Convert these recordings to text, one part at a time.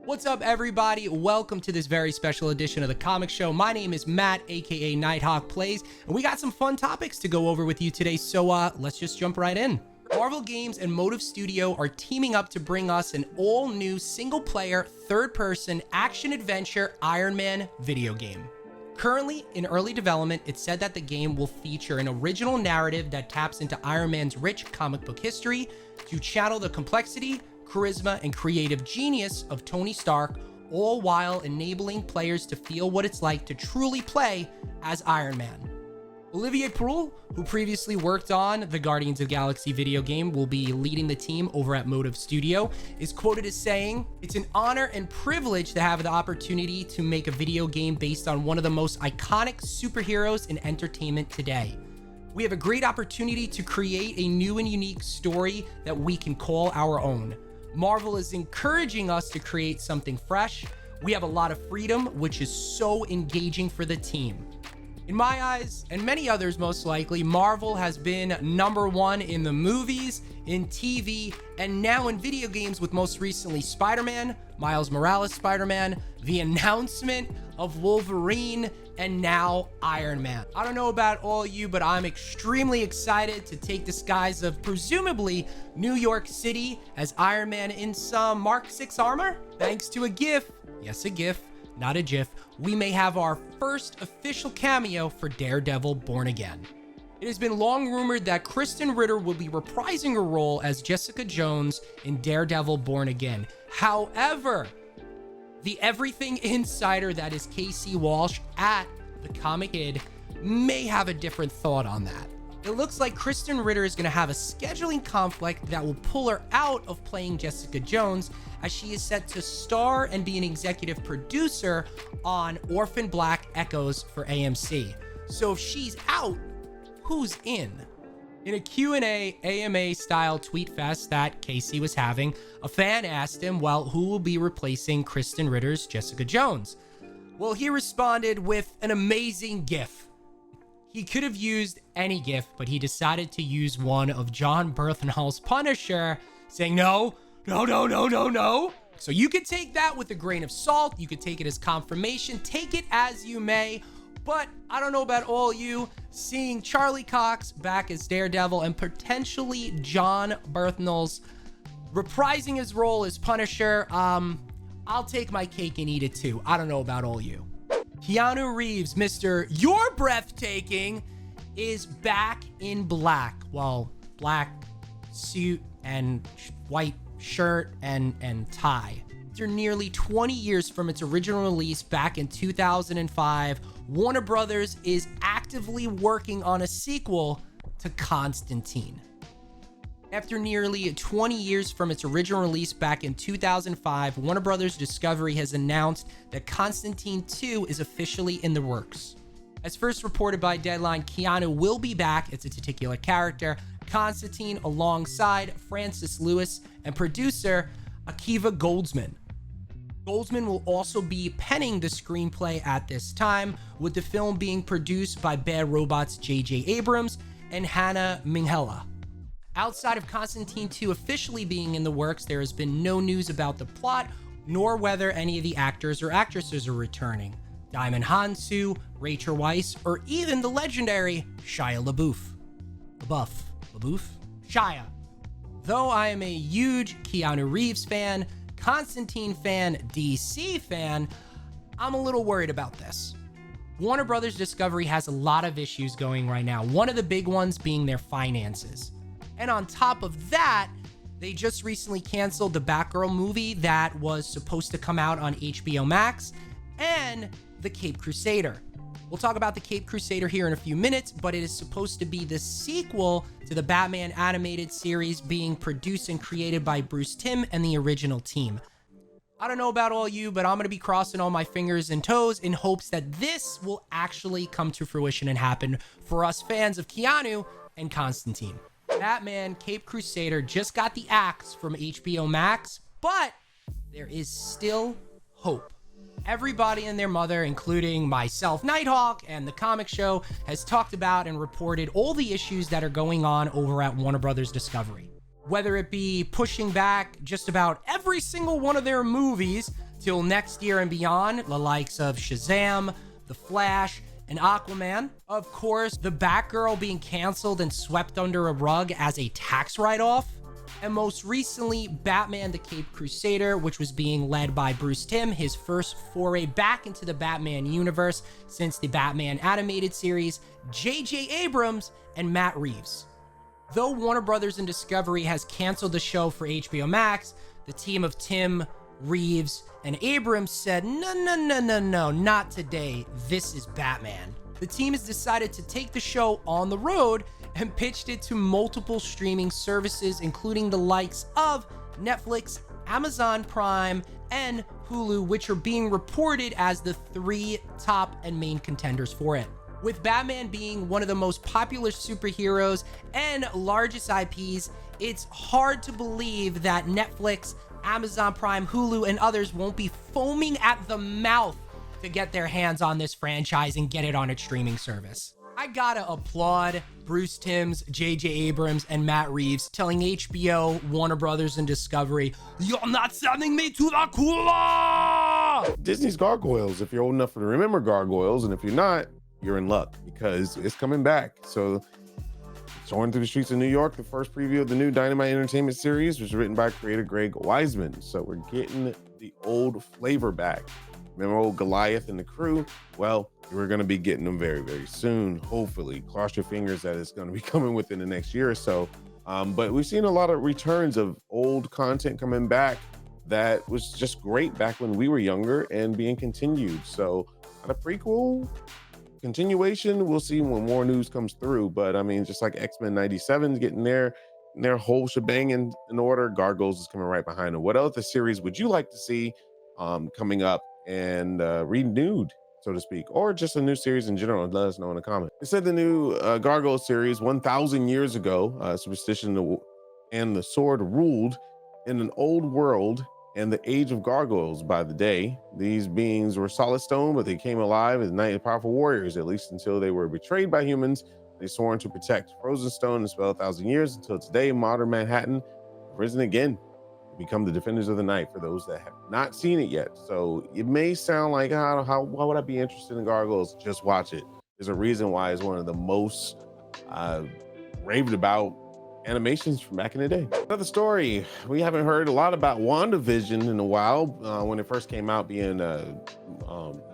What's up, everybody? Welcome to this very special edition of the Comic Show. My name is Matt, aka NighthawkPlayz, and we got some fun topics to go over with you today, so let's just jump right in. Marvel Games and Motive Studio are teaming up to bring us an all-new single-player, third-person, action-adventure Iron Man video game. Currently in early development, it's said that the game will feature an original narrative that taps into Iron Man's rich comic book history to channel the complexity, charisma, and creative genius of Tony Stark, all while enabling players to feel what it's like to truly play as Iron Man. Olivier Proulx, who previously worked on the Guardians of the Galaxy video game, will be leading the team over at Motive Studio, is quoted as saying, "It's an honor and privilege to have the opportunity to make a video game based on one of the most iconic superheroes in entertainment today. We have a great opportunity to create a new and unique story that we can call our own. Marvel is encouraging us to create something fresh. We have a lot of freedom, which is so engaging for the team." In my eyes, and many others most likely, Marvel has been #1 in the movies, in TV, and now in video games with most recently Spider-Man, Miles Morales Spider-Man, the announcement of Wolverine, and now Iron Man. I don't know about all you, but I'm extremely excited to take the skies of presumably New York City as Iron Man in some Mark 6 armor. Thanks to a GIF, yes, a GIF, not a GIF, we may have our first official cameo for Daredevil Born Again. It has been long rumored that Kristen Ritter will be reprising her role as Jessica Jones in Daredevil Born Again. However, the everything insider that is Casey Walsh at the Comic Id may have a different thought on that. It looks like Kristen Ritter is going to have a scheduling conflict that will pull her out of playing Jessica Jones, as she is set to star and be an executive producer on Orphan Black Echoes for AMC. So if she's out, who's in? In a Q&A AMA style tweet fest that Casey was having, a fan asked him, well, who will be replacing Kristen Ritter's Jessica Jones? Well, he responded with an amazing GIF. He could have used any GIF, but he decided to use one of Jon Bernthal's Punisher, saying, no. So you could take that with a grain of salt. You could take it as confirmation. Take it as you may. But I don't know about all you, seeing Charlie Cox back as Daredevil and potentially Jon Bernthal's reprising his role as Punisher, I'll take my cake and eat it too. I don't know about all you. Keanu Reeves, Mr. You're Breathtaking, is back in black. Well, black suit and white shirt and tie. After nearly 20 years from its original release back in 2005, Warner Brothers is actively working on a sequel to Constantine. After nearly 20 years from its original release back in 2005, Warner Brothers Discovery has announced that Constantine 2 is officially in the works. As first reported by Deadline, Keanu will be back as a titular character, Constantine, alongside Francis Lewis and producer Akiva Goldsman. Goldsman will also be penning the screenplay at this time, with the film being produced by Bad Robot's J.J. Abrams and Hannah Minghella. Outside of Constantine 2 officially being in the works, there has been no news about the plot, nor whether any of the actors or actresses are returning. Diamond Hansu, Rachel Weisz, or even the legendary Shia LaBeouf. Shia. Though I am a huge Keanu Reeves fan, Constantine fan, DC fan, I'm a little worried about this. Warner Brothers Discovery has a lot of issues going right now, one of the big ones being their finances. And on top of that, they just recently canceled the Batgirl movie that was supposed to come out on HBO Max and The Caped Crusader. We'll talk about The Caped Crusader here in a few minutes, but it is supposed to be the sequel to the Batman animated series being produced and created by Bruce Timm and the original team. I don't know about all you, but I'm going to be crossing all my fingers and toes in hopes that this will actually come to fruition and happen for us fans of Keanu and Constantine. Batman Caped Crusader just got the axe from HBO Max, but there is still hope. Everybody and their mother, including myself, Nighthawk, and the Comic Show, has talked about and reported all the issues that are going on over at Warner Brothers Discovery. Whether it be pushing back just about every single one of their movies Till next year and beyond, the likes of Shazam, The Flash, and Aquaman. Of course, the Batgirl being canceled and swept under a rug as a tax write-off. And most recently, Batman the Caped Crusader, which was being led by Bruce Timm, his first foray back into the Batman universe since the Batman animated series, J.J. Abrams and Matt Reeves. Though Warner Brothers and Discovery has canceled the show for HBO Max, the team of Timm, Reeves, and Abrams said, no, not today. This is Batman. The team has decided to take the show on the road and pitched it to multiple streaming services, including the likes of Netflix, Amazon Prime, and Hulu, which are being reported as the 3 top and main contenders for it. With Batman being one of the most popular superheroes and largest IPs, it's hard to believe that Netflix, Amazon Prime, Hulu, and others won't be foaming at the mouth to get their hands on this franchise and get it on its streaming service. I gotta applaud Bruce Timms, J.J. Abrams, and Matt Reeves telling HBO, Warner Brothers, and Discovery, "You're not sending me to the cooler!" Disney's Gargoyles, if you're old enough to remember Gargoyles, and if you're not, you're in luck because it's coming back. So, soaring through the streets of New York, the first preview of the new Dynamite Entertainment series was written by creator Greg Weisman. So we're getting the old flavor back. Remember old Goliath and the crew? Well, we're going to be getting them very, very soon. Hopefully, cross your fingers that it's going to be coming within the next year or so. But we've seen a lot of returns of old content coming back that was just great back when we were younger and being continued. So, not a prequel, continuation, we'll see when more news comes through. But I mean, just like X-Men 97 is getting their whole shebang in order, Gargoyles is coming right behind it. What other series would you like to see coming up and renewed, so to speak, or just a new series in general? Let us know in the comments. They said the new Gargoyles series 1,000 years ago, superstition and the sword ruled in an old world and the age of gargoyles by the day. These beings were solid stone, but they came alive as mighty powerful warriors, at least until they were betrayed by humans. They sworn to protect frozen stone and spell 1,000 years until today. Modern Manhattan risen again to become the defenders of the night for those that have not seen it yet. So it may sound like, why would I be interested in Gargoyles? Just watch it. There's a reason why it's one of the most raved about animations from back in the day. Another story, we haven't heard a lot about WandaVision in a while. When it first came out, being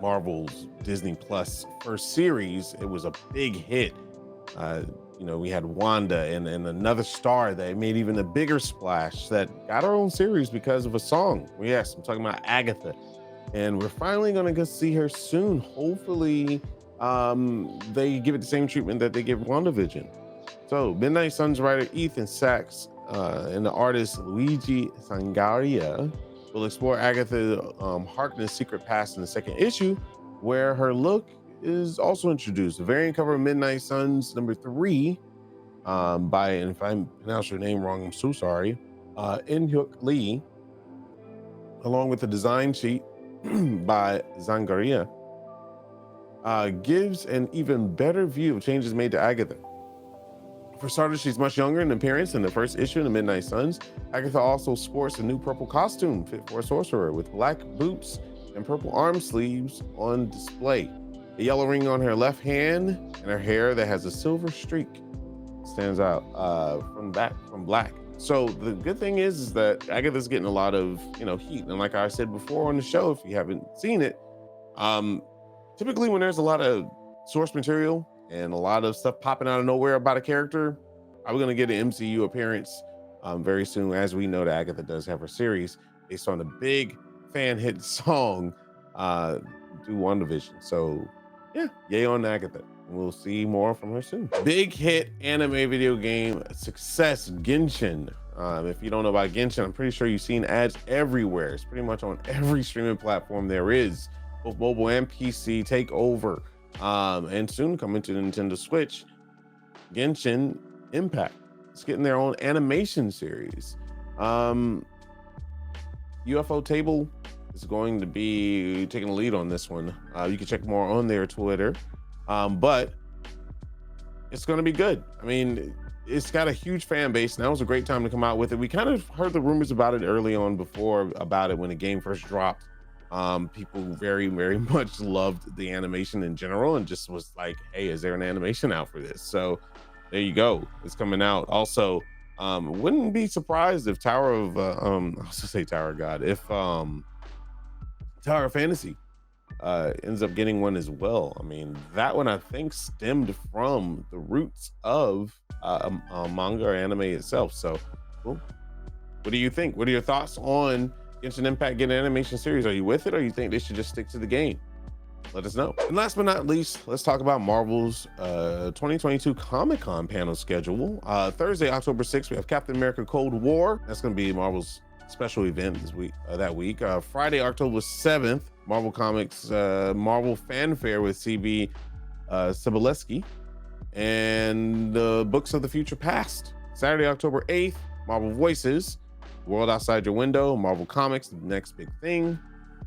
Marvel's Disney Plus first series, it was a big hit. We had Wanda and another star that made even a bigger splash that got our own series because of a song. Yes, I'm talking about Agatha. And we're finally going to go see her soon. Hopefully, they give it the same treatment that they give WandaVision. So, Midnight Suns writer Ethan Sachs and the artist Luigi Sangaria will explore Agatha Harkness' secret past in the second issue, where her look is also introduced. The variant cover of Midnight Suns #3 by, and if I pronounce your name wrong, I'm so sorry, In-hyuk Lee, along with the design sheet by Zangaria, gives an even better view of changes made to Agatha. For starters, she's much younger in appearance than the first issue of the Midnight Suns. Agatha also sports a new purple costume fit for a sorcerer with black boots and purple arm sleeves on display. A yellow ring on her left hand and her hair that has a silver streak stands out from black. So the good thing is that Agatha's getting a lot of heat. And like I said before on the show, if you haven't seen it, typically when there's a lot of source material and a lot of stuff popping out of nowhere about a character, are we going to get an MCU appearance very soon? As we know that Agatha does have her series based on a big fan hit song through WandaVision. So yeah, yay on Agatha. We'll see more from her soon. Big hit anime video game success, Genshin. If you don't know about Genshin, I'm pretty sure you've seen ads everywhere. It's pretty much on every streaming platform there is, both mobile and PC. Take over. And soon coming to the Nintendo Switch, Genshin Impact. It's getting their own animation series. UFO Table is going to be taking the lead on this one. You can check more on their Twitter, but it's going to be good. I mean, it's got a huge fan base. Now was a great time to come out with it. We kind of heard the rumors about it early on before about it when the game first dropped. People very, very much loved the animation in general and just was like, hey, is there an animation out for this? So there you go. It's coming out. Also, wouldn't be surprised if Tower of I was to say Tower of God, if Tower of Fantasy ends up getting one as well. I mean, that one I think stemmed from the roots of manga or anime itself. So cool. What do you think? What are your thoughts on Genshin Impact getting an animation series? Are you with it, or you think they should just stick to the game? Let us know. And last but not least, let's talk about Marvel's 2022 Comic-Con panel schedule. Thursday, October 6th, we have Captain America Cold War. That's going to be Marvel's special event this week, that week. Friday, October 7th, Marvel Comics Marvel Fanfare with CB Cebulski and the Books of the Future Past. Saturday, October 8th, Marvel Voices, World Outside Your Window, Marvel Comics, The Next Big Thing.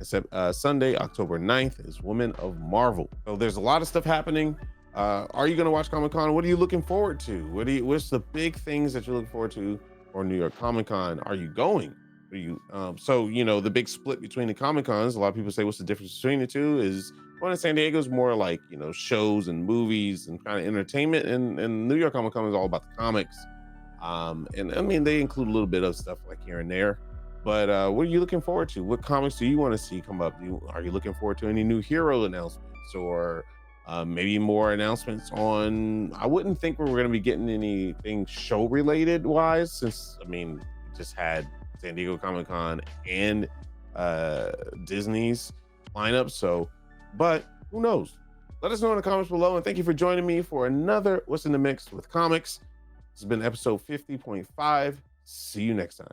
Except Sunday, October 9th is Women of Marvel. So there's a lot of stuff happening. Are you going to watch Comic-Con? What are you looking forward to? What's the big things that you're looking forward to for New York Comic-Con? Are you going? Are you so you know the big split between the Comic-Cons, a lot of people say what's the difference between the two is one in San Diego is more like, you know, shows and movies and kind of entertainment, and New York Comic-Con is all about the comics. And I mean, they include a little bit of stuff like here and there. But what are you looking forward to? What comics do you want to see come up? Are you looking forward to any new hero announcements, or maybe more announcements on? I wouldn't think we're going to be getting anything show related wise, since I mean, we just had San Diego Comic-Con and Disney's lineup. So, but who knows? Let us know in the comments below. And thank you for joining me for another What's in the Mix with Comics. This has been episode 50.5. See you next time.